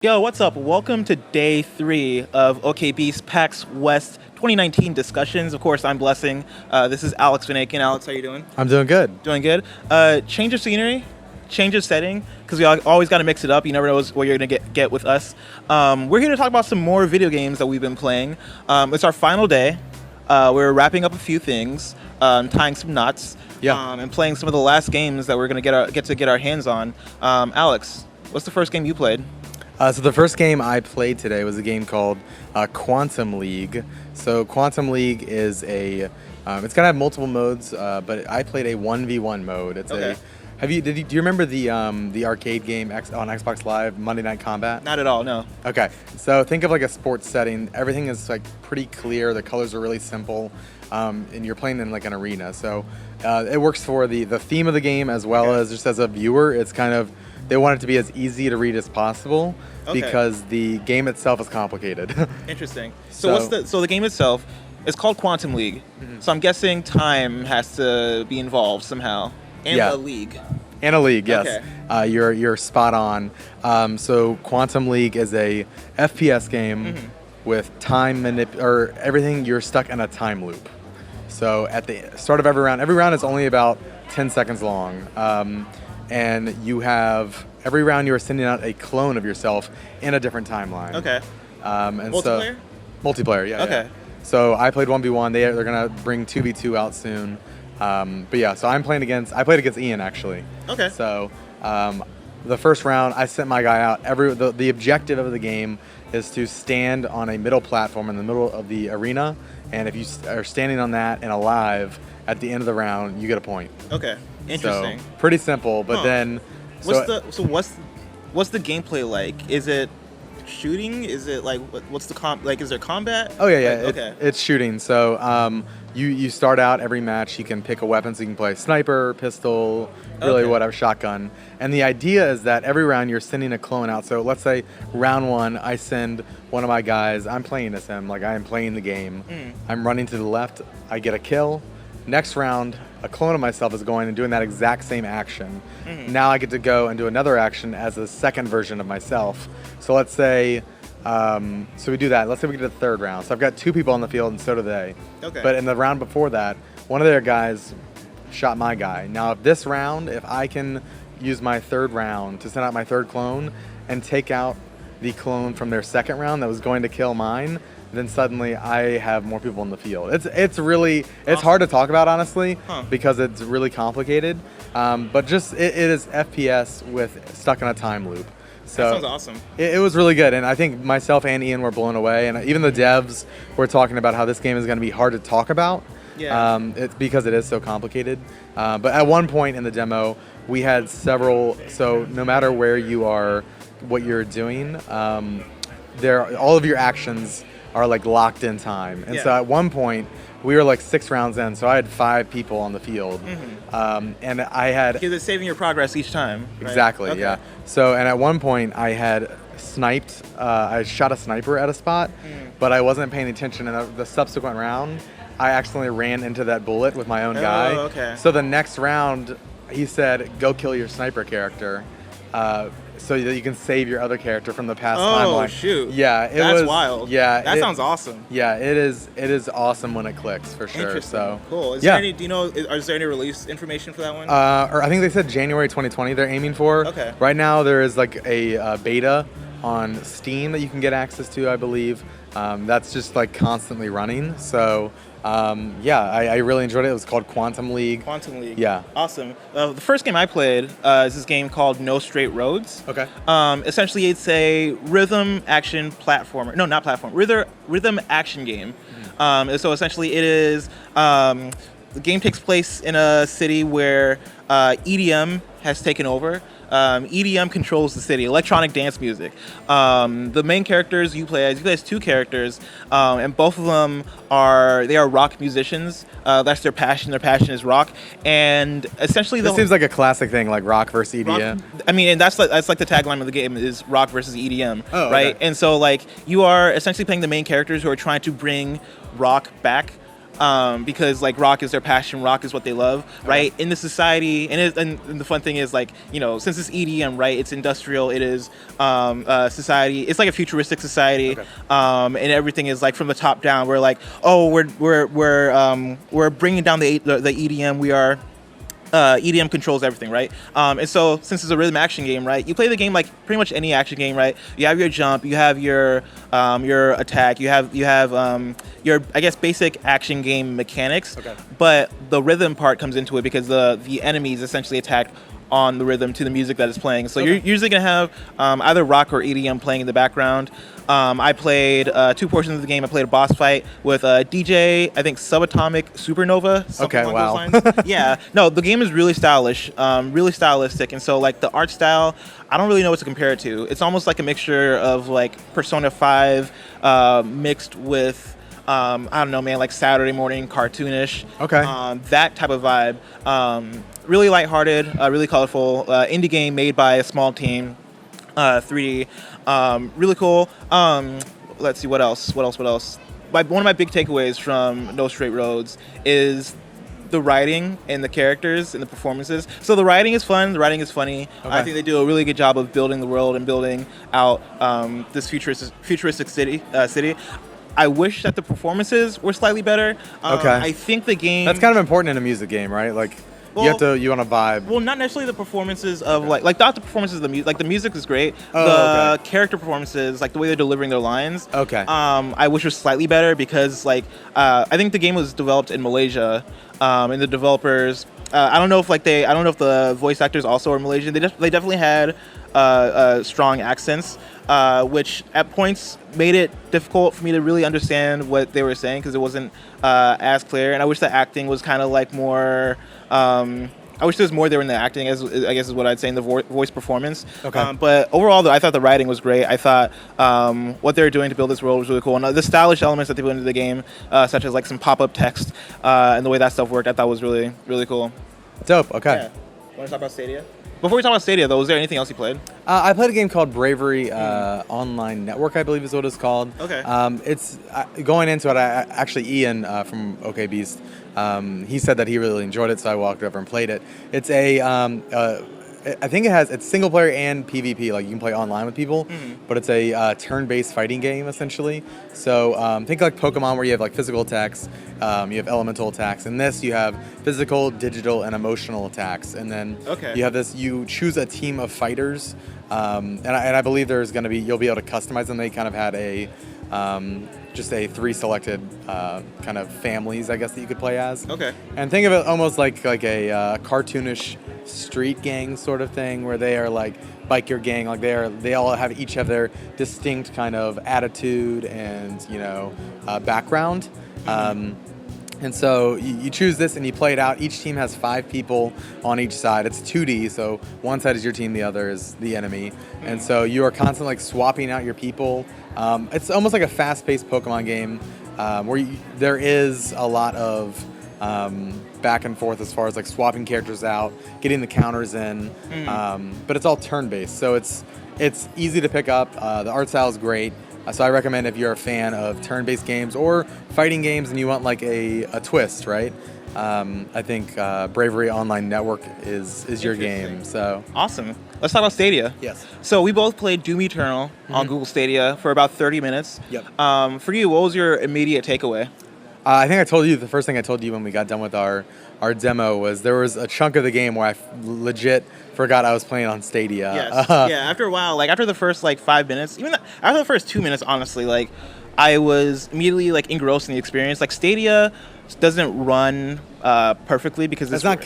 Yo, what's up? Welcome to day 3 of OKB's PAX West 2019 discussions. Of course, I'm Blessing. This is Alex Vanakin. Alex, how you doing? I'm doing good. Doing good. Change of scenery, change of setting, because we always got to mix it up. You never know what you're going to get with us. We're here to talk about some more video games that we've been playing. It's our final day. We're wrapping up a few things, tying some knots, and playing some of the last games that we're going to get our hands on. Alex, what's the first game you played? So the first game I played today was a game called Quantum League. So Quantum League is it's gonna have multiple modes, but I played a 1v1 mode. It's okay. Do you remember the arcade game on Xbox Live, Monday Night Combat? Not at all, no. Okay, so think of like a sports setting. Everything is like pretty clear. The colors are really simple, and you're playing in like an arena. So it works for the theme of the game as well as just as a viewer. It's kind of they want it to be as easy to read as possible because the game itself is complicated. Interesting. So the game itself is called Quantum League. Mm-hmm. So I'm guessing time has to be involved somehow. And a league. And a league, yes. Okay. You're spot on. So Quantum League is a FPS game with time or everything. You're stuck in a time loop. So at the start of every round is only about 10 seconds long. And you have every round you are sending out a clone of yourself in a different timeline. Okay. And multiplayer? Multiplayer, yeah. Okay. Yeah. So I played 1v1. They're gonna bring 2v2 out soon. But yeah, so I played against Ian actually. Okay. So the first round I sent my guy out. The objective of the game is to stand on a middle platform in the middle of the arena, and if you are standing on that and alive at the end of the round, you get a point. Okay. Interesting. So, pretty simple, but then what's the gameplay like? Is it shooting? Is it like what's the is there combat? Oh yeah. Okay. It's shooting. So you start out every match. You can pick a weapon, so you can play sniper, pistol, really whatever, shotgun. And the idea is that every round you're sending a clone out. So let's say round 1, I send one of my guys. I'm playing as him, like I am playing the game. I'm running to the left. I get a kill. Next round, a clone of myself is going and doing that exact same action. Now I get to go and do another action as a second version of myself. So let's say, so we do that. Let's say we get to the third round. So I've got 2 people on the field, and so do they. Okay. But in the round before that, one of their guys shot my guy. Now, if I can use my third round to send out my third clone and take out the clone from their second round that was going to kill mine, then suddenly I have more people in the field. It's really hard to talk about, honestly, because it's really complicated. But just it is FPS with stuck in a time loop. So that sounds awesome. It was really good, and I think myself and Ian were blown away, and even the devs were talking about how this game is going to be hard to talk about. Yeah. It's because it is so complicated. But at one point in the demo, we had several. So no matter where you are, what you're doing, all of your actions are like locked in time. And so at one point we were like 6 rounds in, so I had 5 people on the field. And I had because it's saving your progress each time, right? Exactly. Yeah. So and at one point I had sniped, I shot a sniper at a spot, but I wasn't paying attention, and the subsequent round I accidentally ran into that bullet with my own guy. Okay. So the next round he said, go kill your sniper character, so that you can save your other character from the past timeline. Oh shoot! Yeah, that's wild. Yeah, that sounds awesome. Yeah, it is awesome when it clicks, for sure. Interesting. So cool. Is there any release information for that one? Or I think they said January 2020 they're aiming for. Okay. Right now there is like a beta on Steam that you can get access to, I believe. That's just like constantly running. So I really enjoyed it. It was called Quantum League. Quantum League. Yeah. Awesome. The first game I played is this game called No Straight Roads. Okay. Essentially, it's a rhythm action platformer. No, not platform. Rhythm action game. So essentially, it is the game takes place in a city where EDM has taken over. EDM controls the city, electronic dance music. The main characters you play as 2 characters, and both of them are rock musicians. That's their passion. Their passion is rock, and essentially this seems like a classic thing, like rock versus EDM. And that's like the tagline of the game is rock versus EDM, right? Okay. And so like you are essentially playing the main characters who are trying to bring rock back. because like rock is their passion, rock is what they love, right? In the society, and the fun thing is like, you know, since it's EDM, right? It's industrial. It is society. It's like a futuristic society, and everything is like from the top down. We're like, oh, we're bringing down the EDM. We are. EDM controls everything, right? And so since it's a rhythm action game, right, you play the game like pretty much any action game, right? You have your jump, you have your attack, you have your, I guess, basic action game mechanics. But the rhythm part comes into it because the enemies essentially attack on the rhythm to the music that is playing. So you're usually going to have either rock or EDM playing in the background. I played 2 portions of the game. I played a boss fight with DJ, I think Subatomic Supernova. Something along those lines. Yeah. No, the game is really stylish, really stylistic. And so like the art style, I don't really know what to compare it to. It's almost like a mixture of like Persona 5 mixed with I don't know, man, like Saturday morning cartoonish. That type of vibe. Really lighthearted, really colorful. Indie game made by a small team. 3D. Really cool. Let's see, what else? One of my big takeaways from No Straight Roads is the writing and the characters and the performances. So the writing is fun. The writing is funny. I think they do a really good job of building the world and building out this futuristic city. I wish that the performances were slightly better. I think the game... That's kind of important in a music game, right? Like, you want to vibe. Well, not necessarily the performances of like not the performances of the music. Like the music is great. The character performances, like the way they're delivering their lines. I wish was slightly better because like I think the game was developed in Malaysia, and the developers. I don't know if the voice actors also are Malaysian. They definitely had strong accents, which at points made it difficult for me to really understand what they were saying because it wasn't as clear. And I wish the acting was kind of like more. I wish there was more there in the acting, I guess is what I'd say, in the voice performance. But overall, though, I thought the writing was great. I thought what they were doing to build this world was really cool. And the stylish elements that they put into the game, such as like some pop-up text and the way that stuff worked, I thought was really, really cool. Dope. Okay. Yeah. Want to talk about Stadia? Before we talk about Stadia, though, was there anything else you played? I played a game called Bravery Online Network, I believe is what it's called. It's going into it. Ian from OK Beast, he said that he really enjoyed it, so I walked over and played it. It's I think it's single player and PvP. Like you can play online with people, but it's a turn-based fighting game essentially. So think like Pokemon, where you have like physical attacks, you have elemental attacks. In this, you have physical, digital, and emotional attacks. And then you have this. You choose a team of fighters, and I believe you'll be able to customize them. They kind of had just 3 selected kind of families, I guess, that you could play as. And think of it almost like a cartoonish street gang sort of thing, where they are like biker gang, like they all each have their distinct kind of attitude and background. And so you choose this and you play it out. Each team has 5 people on each side. It's 2D, so one side is your team, the other is the enemy. And so you are constantly like swapping out your people. It's almost like a fast-paced Pokemon game where there is a lot of back and forth as far as like swapping characters out, getting the counters in. But it's all turn-based, so it's easy to pick up. The art style is great. So I recommend if you're a fan of turn-based games or fighting games and you want like a twist, right? I think Bravery Online Network is your game. So awesome. Let's talk about Stadia. Yes. So we both played Doom Eternal on Google Stadia for about 30 minutes. For you, what was your immediate takeaway? I think the first thing I told you when we got done with our demo was there was a chunk of the game where I legit forgot I was playing on Stadia. After a while, like after the first like 5 minutes, after the first 2 minutes, honestly, like I was immediately like engrossed in the experience. Like Stadia doesn't run perfectly because it's not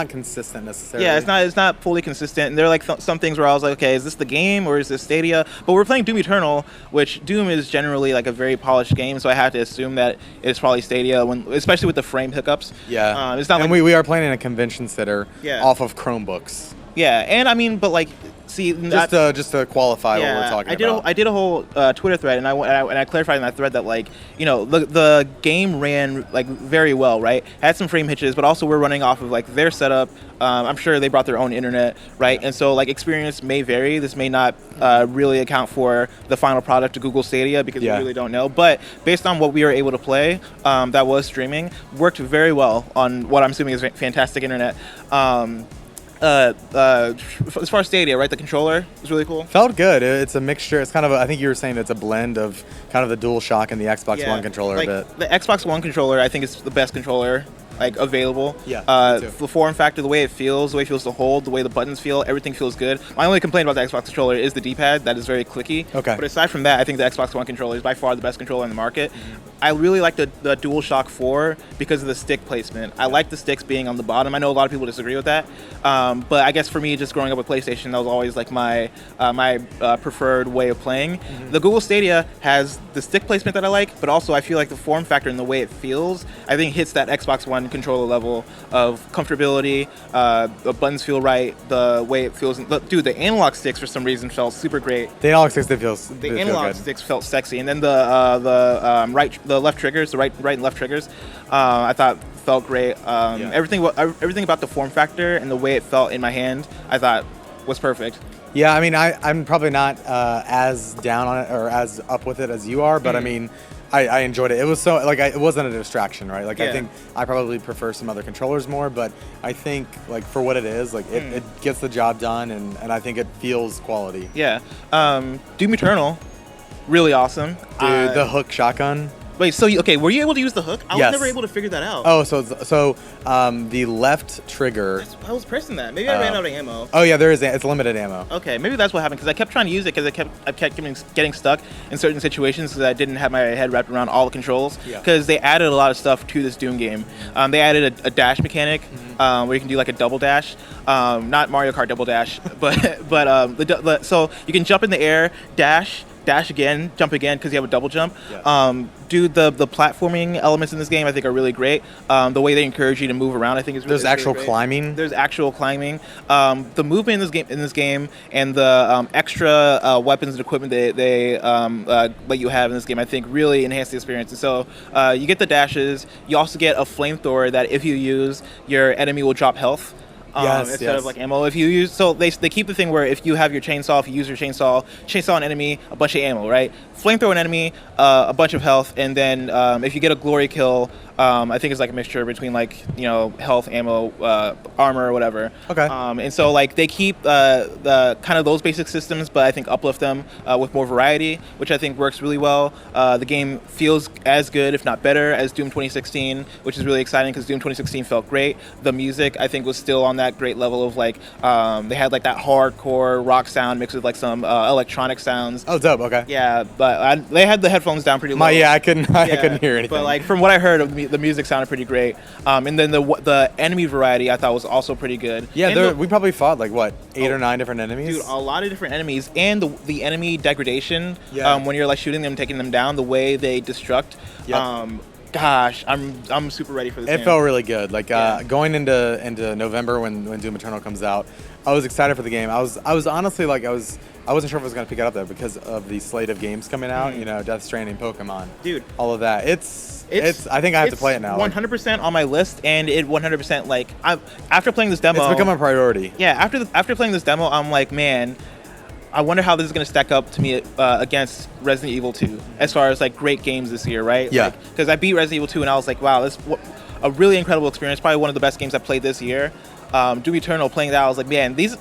consistent necessarily. Yeah, it's not fully consistent. And there are like some things where I was like, okay, is this the game or is this Stadia? But we're playing Doom Eternal, which Doom is generally like a very polished game, so I had to assume that it's probably Stadia, especially with the frame hiccups. Yeah, it's not. And we are playing in a convention center off of Chromebooks. Yeah, and I mean, but like, see, Just to qualify what we're talking about. I did a whole Twitter thread, and I clarified in that thread that, like, you know, the game ran like very well, right? Had some frame hitches, but also we're running off of like their setup. I'm sure they brought their own internet, right? And so like experience may vary. This may not really account for the final product of Google Stadia because we really don't know. But based on what we were able to play, that was streaming, worked very well on what I'm assuming is fantastic internet. As far as Stadia, right? The controller is really cool. Felt good. It's a mixture. It's kind of I think you were saying it's a blend of kind of the DualShock and the Xbox One controller like, a bit. The Xbox One controller, I think, is the best controller like available. Yeah. The form factor, the way it feels to hold, the way the buttons feel, everything feels good. My only complaint about the Xbox controller is the D-pad. That is very clicky. Okay. But aside from that, I think the Xbox One controller is by far the best controller in the market. I really like the DualShock 4 because of the stick placement. I like the sticks being on the bottom. I know a lot of people disagree with that, but I guess for me, just growing up with PlayStation, that was always like my preferred way of playing. The Google Stadia has the stick placement that I like, but also I feel like the form factor and the way it feels, I think hits that Xbox One controller level of comfortability. The buttons feel right. The way it feels, dude, the analog sticks for some reason felt super great. The analog sticks The analog sticks felt sexy, and then the left triggers, the right and left triggers, I thought felt great. Everything about the form factor and the way it felt in my hand, I thought was perfect. Yeah, I mean, I'm probably not as down on it or as up with it as you are, but I mean, I enjoyed it. It was so like it wasn't a distraction, right? Like I think I probably prefer some other controllers more, but I think like for what it is, like it gets the job done, and I think it feels quality. Yeah, Doom Eternal, really awesome. Dude, the hook shotgun. Wait, so were you able to use the hook? I was never able to figure that out. Oh, so the left trigger. I was pressing that. Maybe I ran out of ammo. Oh yeah, there is. It's limited ammo. Okay, maybe that's what happened because I kept trying to use it because I kept getting stuck in certain situations because I didn't have my head wrapped around all the controls. Because they added a lot of stuff to this Doom game. They added a dash mechanic where you can do like a double dash. Not Mario Kart double dash, but so you can jump in the air, dash again, jump again because you have a double jump. Dude, the platforming elements in this game I think are really great. The way they encourage you to move around I think is really, There's actual really climbing. There's actual climbing. The movement in this game and the extra weapons and equipment they let you have in this game I think really enhance the experience. And so you get the dashes. You also get a flamethrower that if you use, your enemy will drop health. Instead of like ammo. If you use, so they keep the thing where if you have your chainsaw, if you use your chainsaw an enemy, a bunch of ammo, right? Flamethrower an enemy, a bunch of health, and then if you get a glory kill, I think it's like a mixture between like, you know, health, ammo, armor, or whatever. Okay. And so like they keep the kind of those basic systems, but I think uplift them with more variety, which I think works really well. The game feels as good, if not better, as Doom 2016, which is really exciting because Doom 2016 felt great. The music I think was still on that great level of like they had like that hardcore rock sound mixed with like some electronic sounds. Oh, dope. Okay. Yeah, but they had the headphones down pretty low. I couldn't hear anything. But like from what I heard of the music sounded pretty great. And then the enemy variety I thought was also pretty good. Yeah, we probably fought like what 8 or 9 different enemies. Dude, a lot of different enemies, and the enemy degradation. When you're like shooting them, taking them down, the way they destruct. Gosh, I'm super ready for this. It felt really good. Like going into November when Doom Eternal comes out, I was excited for the game. I was honestly like I wasn't sure if I was going to pick it up there because of the slate of games coming out. You know, Death Stranding, Pokemon, dude, all of that. It's I think I have to play it now. 100% on my list, and it 100% like after playing this demo, it's become a priority. Yeah, after playing this demo, I'm like, man, I wonder how this is going to stack up to me against Resident Evil 2 as far as like great games this year, right? Yeah. Because I beat Resident Evil 2 and I was like, wow, this is a really incredible experience. Probably one of the best games I played this year. Doom Eternal, playing that, I was like, man, these.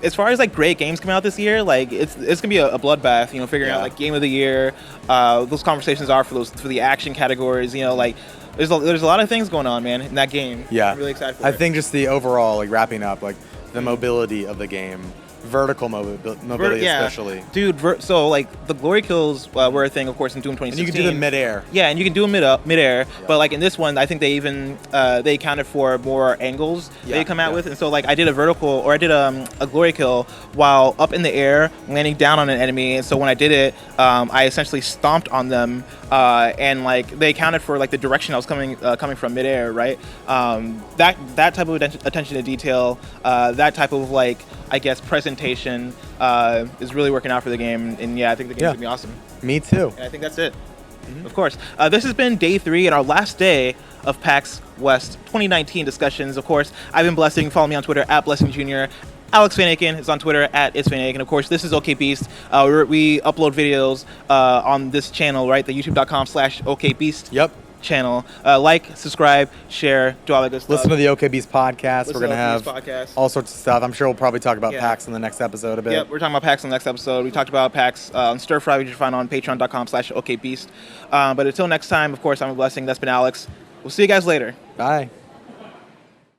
As far as like great games coming out this year, like it's gonna be a bloodbath. You know, figuring out like game of the year. Those conversations are for the action categories. You know, like there's a lot of things going on, man, in that game. Yeah, I'm really excited for it. I think just the overall like wrapping up like the mobility of the game vertical mobility especially. Dude, so like the glory kills were a thing, of course, in Doom 2016. And you can do them midair. Yeah, and you can do them midair. But like in this one, I think they even they accounted for more angles they come out with. And so like I did a vertical, or I did a glory kill while up in the air, landing down on an enemy. And so when I did it, I essentially stomped on them, and like they accounted for like the direction I was coming from midair, right? That type of attention to detail, that type of like, I guess, presentation is really working out for the game. And yeah, I think the game's gonna be awesome. Me too. And I think that's it. Of course. This has been day 3 and our last day of PAX West 2019 discussions. Of course, I've been Blessing. Follow me on Twitter at Blessing Jr. Alex Van Aken is on Twitter at itsvanAken. Of course, this is OK Beast. We upload videos on this channel, right? The youtube.com/OKBeast. Yep. Channel. Like, subscribe, share, do all that good stuff. Listen to the OK Beast podcast. We're going to have podcast. all sorts of stuff. I'm sure we'll probably talk about PAX in the next episode a bit. Yep, we're talking about PAX in the next episode. We talked about PAX on Stir Fry, which you can find on patreon.com/OKBeast. But until next time, of course, I'm a Blessing. That's been Alex. We'll see you guys later. Bye.